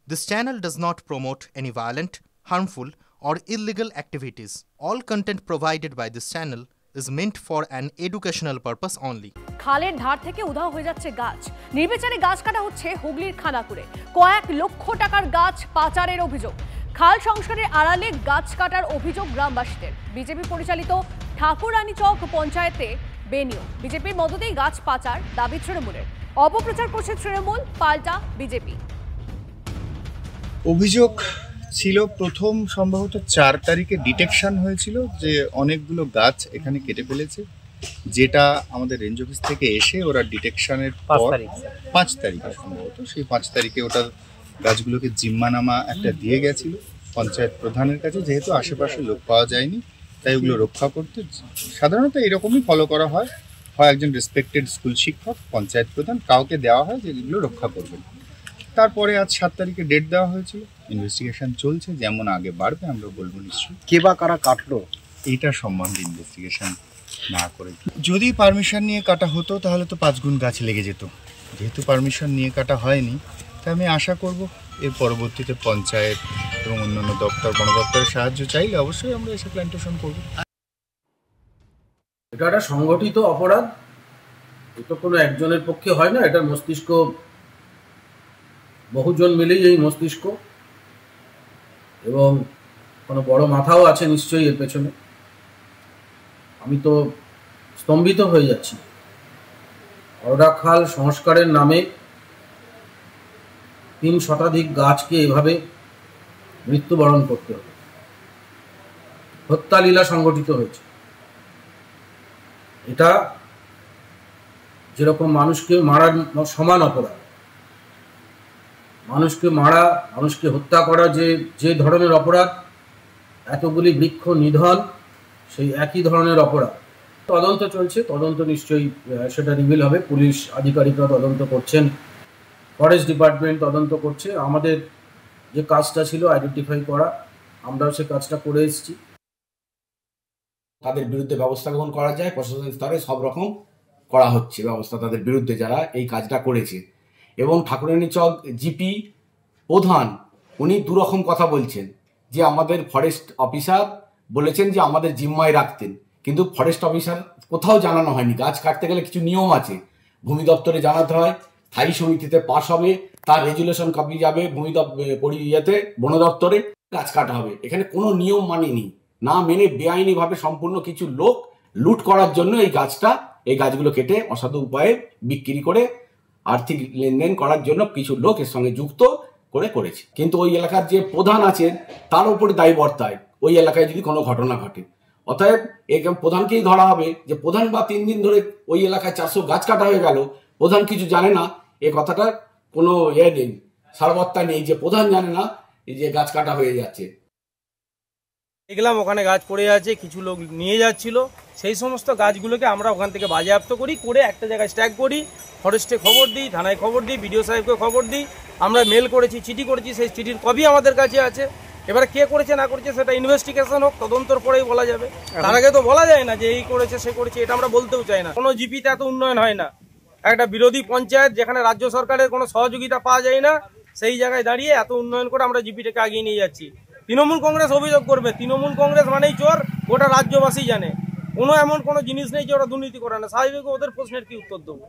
This channel does not promote any violent, harmful, or illegal activities. All content provided by this channel is meant for an educational purpose only. খালের ধার থেকে উধাও হয়ে যাচ্ছে গাছ। নির্বিচারে গাছ কাটা হচ্ছে হুগলির খানাকুড়ে। কয়েক লক্ষ টাকার গাছ পাচারের অভিযোগ। খাল সংস্কারের আড়ালে গাছ কাটার অভিযোগ গ্রামবাসীদের। বিজেপি পরিচালিত ঠাকুরানীচক পঞ্চায়েতে বেনিয়ম। বিজেপির মদতেই গাছ পাচার, দাবি তৃণমূলের। অপপ্রচার করছে তৃণমূল, পাল্টা বিজেপি। অভিযোগ ছিল প্রথম সম্ভবত ৪ তারিখে ডিটেকশন হয়েছিল যে অনেকগুলো গাছ এখানে কেটে ফেলেছে, যেটা আমাদের রেঞ্জ অফিস থেকে এসে ওরা ডিটেকশনের পর ৫ তারিখে সম্ভবত সেই ৫ তারিখে ওটা গাছগুলোকে জিম্মানামা একটা দিয়ে গেছিল পঞ্চায়েত প্রধানের কাছে। যেহেতু আশেপাশে লোক পাওয়া যায়নি তাই ওগুলো রক্ষা করতে সাধারণত এরকমই ফলো করা হয়। হয় একজন রেসপেক্টেড স্কুল শিক্ষক, পঞ্চায়েত প্রধান, কাউকে দেওয়া হয় যে এগুলো রক্ষা করবেন। তারপরে আজ ৭ তারিখে ডেট দেওয়া হয়েছিল। ইনভেস্টিগেশন চলছে, যেমন আগে বাড়বে আমরা বলবো নিশ্চয়ই। কে বা কারা কাটলো এইটা সম্বন্ধে ইনভেস্টিগেশন না করে, যদি পারমিশন নিয়ে কাটা হতো তাহলে তো ৫ গুণ গাছ লেগে যেত। যেহেতু পারমিশন নিয়ে কাটা হয়নি তাই আমি আশা করব এর পরবর্তীতে পঞ্চায়েত এবং অন্যান্য দপ্তর, বন দপ্তরের সাহায্য চাইলে অবশ্যই আমরা এসে প্ল্যান্টেশন করব। এটা একটা সংগঠিত অপরাধ, এটা কোনো একজনের পক্ষে হয় না। এটার মস্তিষ্ক বহুজন মিলেই এই মস্তিষ্ক, এবং কোনো বড় মাথাও আছে নিশ্চয়ই এর পেছনে। আমি তো স্তম্ভিত হয়ে যাচ্ছি। করোড়া খাল সংস্কারের নামে ৩ শতাধিক গাছকে এভাবে মৃত্যুবরণ করতে হবে। হত্যালীলা সংগঠিত হয়েছে। এটা যেরকম মানুষকে মারার সমান অপরাধ। মানুষকে মারা, মানুষকে হত্যা করা যে ধরনের অপরাধ, এতগুলি বৃক্ষ নিধন সেই একই ধরনের অপরাধ। তদন্ত চলছে, তদন্ত নিশ্চয়ই সেটা রিভিল হবে। পুলিশ আধিকারিকরা তদন্ত করছেন, ফরেস্ট ডিপার্টমেন্ট তদন্ত করছে। আমাদের যে কাজটা ছিল আইডেন্টিফাই করা, আমরাও সে কাজটা করে এসেছি। তাদের বিরুদ্ধে ব্যবস্থা গ্রহণ করা যায়, প্রশাসনিক স্তরে সব রকম করা হচ্ছে ব্যবস্থা তাদের বিরুদ্ধে যারা এই কাজটা করেছে। এবং ঠাকুরানীচক জিপি প্রধান উনি দুরকম কথা বলছেন, যে আমাদের ফরেস্ট অফিসার বলেছেন যে আমাদের জিম্মায় রাখতেন, কিন্তু ফরেস্ট অফিসার কোথাও জানানো হয়নি। গাছ কাটতে গেলে কিছু নিয়ম আছে, ভূমি দপ্তরে জানাতে হয়, স্থায়ী সমিতিতে পাস হবে, তার রেজুলেশন কপি যাবে ভূমি বন দপ্তরে, গাছ কাটা হবে। এখানে কোনো নিয়ম মানেনি, না মেনে বেআইনিভাবে সম্পূর্ণ কিছু লোক লুট করার জন্য এই গাছগুলো কেটে অসাধু উপায়ে বিক্রি করে আর্থিক লেনদেন করার জন্য কিছু লোক এর সঙ্গে যুক্ত করেছে। কিন্তু ওই এলাকার যে প্রধান আছেন তার উপরে দায়ী বর্তায় ওই এলাকায় যদি কোনো ঘটনা ঘটে। অতএব এই প্রধানকেই ধরা হবে যে প্রধান বা ৩ দিন ধরে ওই এলাকায় ৪০০ গাছ কাটা হয়ে গেল, প্রধান কিছু জানে না। এ কথাটার কোনো নেই, সারবত্তা নেই যে প্রধান জানে না যে গাছ কাটা হয়ে যাচ্ছে। দেখলাম ওখানে গাছ পড়ে আছে, কিছু লোক নিয়ে যাচ্ছিল। সেই সমস্ত গাছগুলোকে আমরা ওখান থেকে বাজেয়াপ্ত করে একটা জায়গায় স্ট্যাক করি, ফরেস্টে খবর দিই, থানায় খবর দিই, বিডিও সাহেবকে খবর দিই। আমরা মেল করেছি, চিঠি করেছি, সেই চিঠির কপি আমাদের কাছে আছে। এবারে কে করেছে না করেছে সেটা ইনভেস্টিগেশন হোক, তদন্তর পরেই বলা যাবে। তার আগে তো বলা যায় না যে এই করেছে সে করেছে, এটা আমরা বলতেও চাই না। কোনো জিপিতে এত উন্নয়ন হয় না। একটা বিরোধী পঞ্চায়েত যেখানে রাজ্য সরকারের কোনো সহযোগিতা পাওয়া যায় না, সেই জায়গায় দাঁড়িয়ে এত উন্নয়ন করে আমরা জিপিটাকে আগিয়ে নিয়ে যাচ্ছি। তৃণমূল কংগ্রেস অভিযোগ করবে, তৃণমূল কংগ্রেস মানেই চোর, গোটা রাজ্যবাসী জানে। কোনো এমন কোনো জিনিস নেই যে ওরা দুর্নীতি করে না। স্বাভাবিক ওদের প্রশ্নের কি উত্তর দেবো?